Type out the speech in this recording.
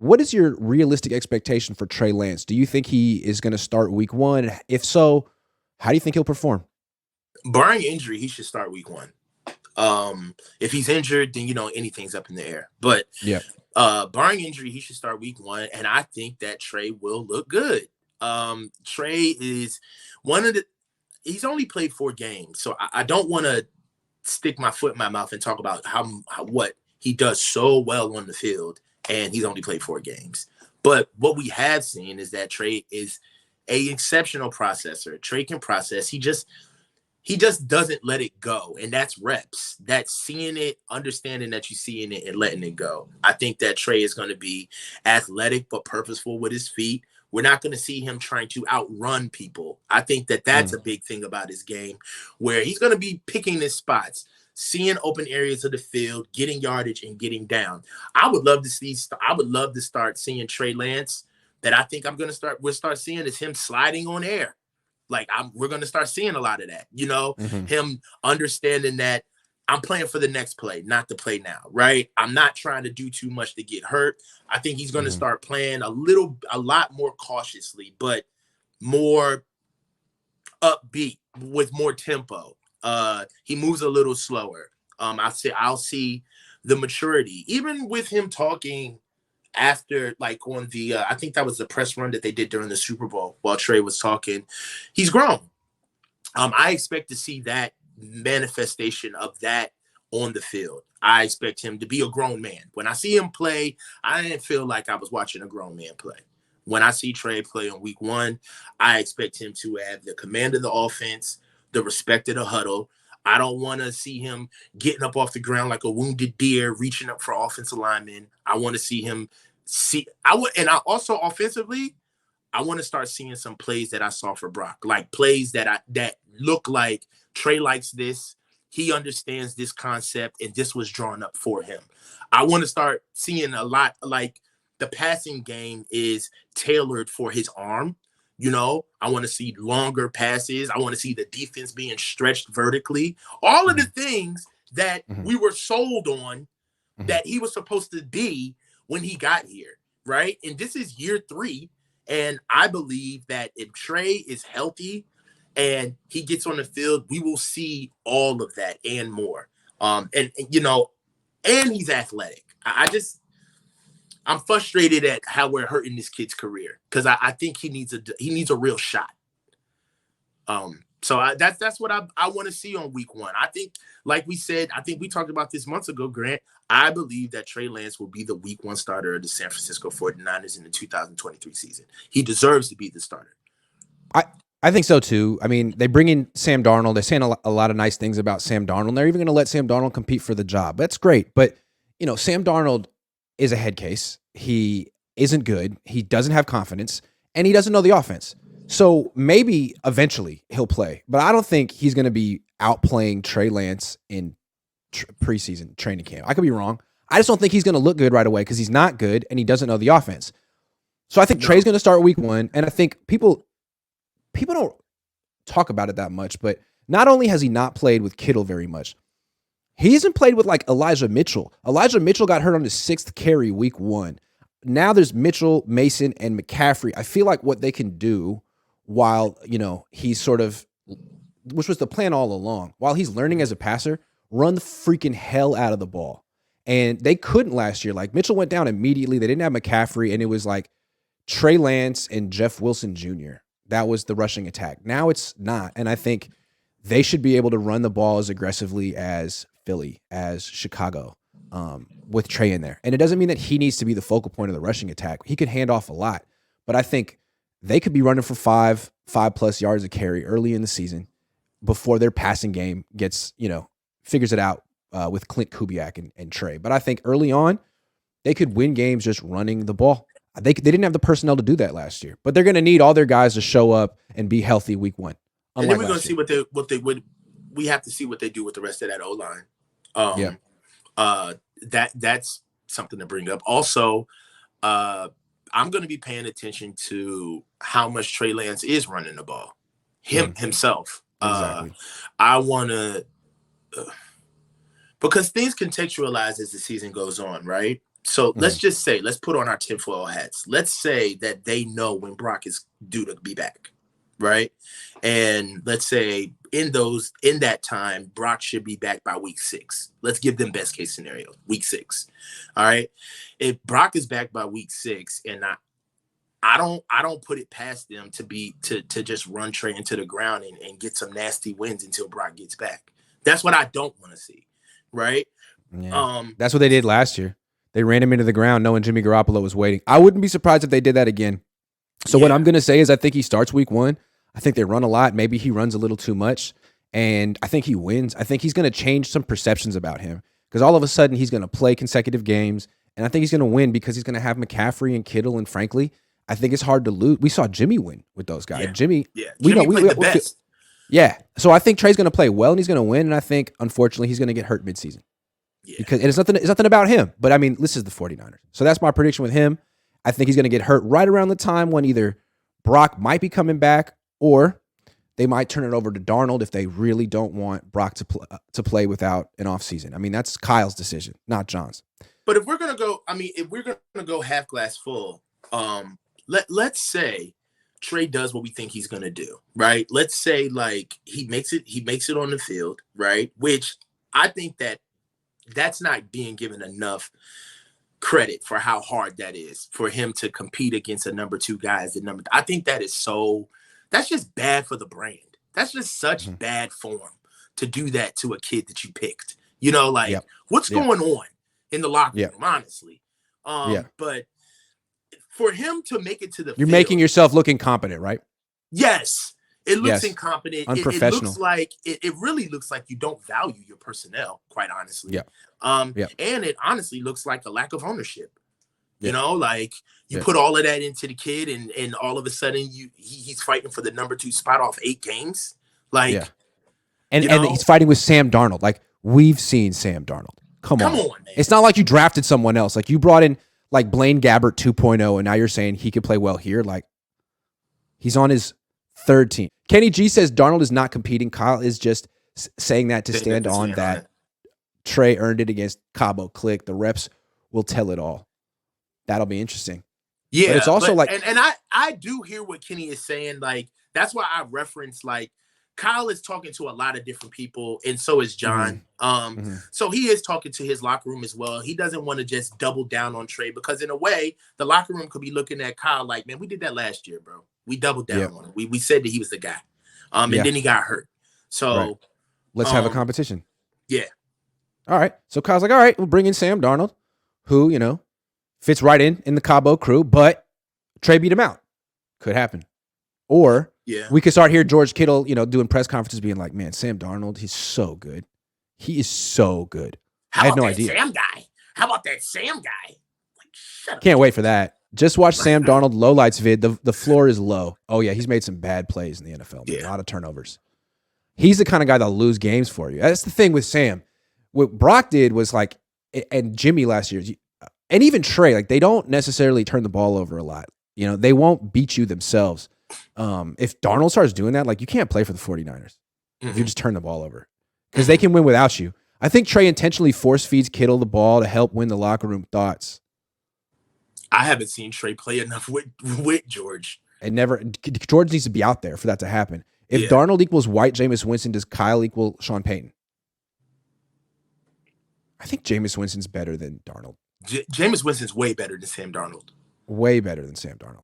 What is your realistic expectation for Trey Lance? Do you think he is going to start week one? If so, how do you think he'll perform? Barring injury, he should start week one. If he's injured, then anything's up in the air. But Yeah. barring injury, he should start week one, and I think that Trey will look good. Trey is one of the. He's only played 4 games, so I don't want to stick my foot in my mouth and talk about how what he does so well on the field, and he's only played 4 games. But what we have seen is that Trey is a exceptional processor. Trey can process. He just doesn't let it go. And that's reps. That's seeing it, understanding that you're seeing it, and letting it go. I think that Trey is going to be athletic but purposeful with his feet. We're not going to see him trying to outrun people. I think that that's a big thing about his game, where he's going to be picking his spots, seeing open areas of the field, getting yardage, and getting down. I would love to start seeing Trey Lance. That I think we'll start seeing is him sliding on air. Like we're going to start seeing a lot of that, him understanding that I'm playing for the next play, not the play now, right? I'm not trying to do too much to get hurt. I think he's going to start playing a lot more cautiously, but more upbeat with more tempo. He moves a little slower. I'll see the maturity, even with him talking after, like on the I think that was the press run that they did during the Super Bowl while Trey was talking. He's grown. I expect to see that manifestation of that on the field. I expect him to be a grown man. When I see him play, I didn't feel like I was watching a grown man play. When I see Trey play on week one, I expect him to have the command of the offense, the respect of the huddle. I don't want to see him getting up off the ground like a wounded deer, reaching up for offensive linemen. I want to see him also offensively, I want to start seeing some plays that I saw for Brock, like plays that look like Trey likes this. He understands this concept, and this was drawn up for him. I want to start seeing a lot, like the passing game is tailored for his arm. I want to see longer passes. I want to see the defense being stretched vertically. All of the things that we were sold on that he was supposed to be when he got here, right? And this is year 3. And I believe that if Trey is healthy and he gets on the field, we will see all of that and more. And he's athletic. I'm frustrated at how we're hurting this kid's career, because I think he needs a real shot. So that's what I want to see on week one. I think, like we said, I think we talked about this months ago, Grant. I believe that Trey Lance will be the week one starter of the San Francisco 49ers in the 2023 season. He deserves to be the starter. I think so too. I mean, they bring in Sam Darnold. They're saying a lot of nice things about Sam Darnold. They're even going to let Sam Darnold compete for the job. That's great. But, Sam Darnold is a head case. He isn't good. He doesn't have confidence, and he doesn't know the offense. So maybe eventually he'll play, but I don't think he's going to be outplaying Trey Lance in preseason training camp. I could be wrong. I just don't think he's going to look good right away because he's not good and he doesn't know the offense. So I think Trey's going to start week one, and I think people don't talk about it that much, but not only has he not played with Kittle very much, he hasn't played with like Elijah Mitchell. Elijah Mitchell got hurt on his 6th carry week 1. Now there's Mitchell, Mason, and McCaffrey. I feel like what they can do while, he's sort of, which was the plan all along, while he's learning as a passer, run the freaking hell out of the ball. And they couldn't last year. Like, Mitchell went down immediately. They didn't have McCaffrey, and it was like Trey Lance and Jeff Wilson Jr. That was the rushing attack. Now it's not. And I think they should be able to run the ball as aggressively as Philly, as Chicago, with Trey in there. And it doesn't mean that he needs to be the focal point of the rushing attack. He could hand off a lot. But I think they could be running for 5+ yards a carry early in the season before their passing game gets, figures it out with Clint Kubiak and Trey. But I think early on, they could win games just running the ball. They didn't have the personnel to do that last year, but they're going to need all their guys to show up and be healthy week 1. And then we're going to see what they would. We have to see what they do with the rest of that O-line. That's something to bring up. Also, I'm going to be paying attention to how much Trey Lance is running the ball himself. Exactly. I want to, because things contextualize as the season goes on, right? So let's just say, let's put on our tinfoil hats. Let's say that they know when Brock is due to be back, right? And let's say in that time, Brock should be back by week 6. Let's give them best case scenario, week 6. All right. If Brock is back by week 6, and I don't put it past them to just run Trey into the ground and get some nasty wins until Brock gets back. That's what I don't want to see, right? Yeah. That's what they did last year. They ran him into the ground knowing Jimmy Garoppolo was waiting. I wouldn't be surprised if they did that again. So what I'm going to say is I think he starts week 1. I think they run a lot. Maybe he runs a little too much. And I think he wins. I think he's going to change some perceptions about him because all of a sudden he's going to play consecutive games. And I think he's going to win because he's going to have McCaffrey and Kittle. And frankly, I think it's hard to lose. We saw Jimmy win with those guys. Yeah. Jimmy played the best. Yeah. So I think Trey's going to play well and he's going to win. And I think, unfortunately, he's going to get hurt midseason. Yeah. Because it's nothing about him. But I mean, this is the 49ers. So that's my prediction with him. I think he's going to get hurt right around the time when either Brock might be coming back or they might turn it over to Darnold if they really don't want Brock to play without an offseason. I mean, that's Kyle's decision, not John's. But if we're going to go half glass full, let's say Trey does what we think he's going to do, right? Let's say like he makes it on the field, right? Which I think that's not being given enough credit for how hard that is for him to compete against a number 2 guy as the number. I think that's just bad for the brand. That's just such bad form to do that to a kid that you picked. You know, like what's going on in the locker room, honestly. But for him to make it to the You're field, making yourself look incompetent, right? Yes. It looks incompetent. Unprofessional. It looks like it really looks like you don't value your personnel, quite honestly. And it honestly looks like a lack of ownership. You know, like you put all of that into the kid, and all of a sudden he's fighting for the number 2 spot off 8 games. Like, and he's fighting with Sam Darnold. Like we've seen Sam Darnold. Come on, man. It's not like you drafted someone else. Like you brought in like Blaine Gabbert 2.0, and now you're saying he could play well here. Like he's on his 3rd team. Kenny G says Darnold is not competing. Kyle is just saying that to stand on that. Trey earned it against Cabo. Click. The reps will tell it all. That'll be interesting. Yeah, but it's also and I do hear what Kenny is saying. Like that's why I reference like Kyle is talking to a lot of different people, and so is John. So he is talking to his locker room as well. He doesn't want to just double down on Trey because in a way, the locker room could be looking at Kyle like, man, we did that last year, bro. We doubled down on him. We said that he was the guy. And then he got hurt. So let's have a competition. Yeah. All right. So Kyle's like, all right, we'll bring in Sam Darnold, who, fits right in the Cabo crew, but Trey beat him out. Could happen. Or we could start hearing George Kittle, doing press conferences being like, man, Sam Darnold, he's so good. He is so good. I had no idea. Sam guy? How about that Sam guy? Like, shut up. Can't wait for that. Just watch Sam Darnold lowlights vid. The floor is low. Oh, yeah, he's made some bad plays in the NFL. Man. A lot of turnovers. He's the kind of guy that'll lose games for you. That's the thing with Sam. What Brock did was like, and Jimmy last year, and even Trey, like they don't necessarily turn the ball over a lot. They won't beat you themselves. If Darnold starts doing that, like you can't play for the 49ers if you just turn the ball over because they can win without you. I think Trey intentionally force feeds Kittle the ball to help win the locker room thoughts. I haven't seen Trey play enough with George. George needs to be out there for that to happen. If Darnold equals white Jameis Winston, does Kyle equal Sean Payton? I think Jameis Winston's better than Darnold. Jameis Winston's way better than Sam Darnold. Way better than Sam Darnold.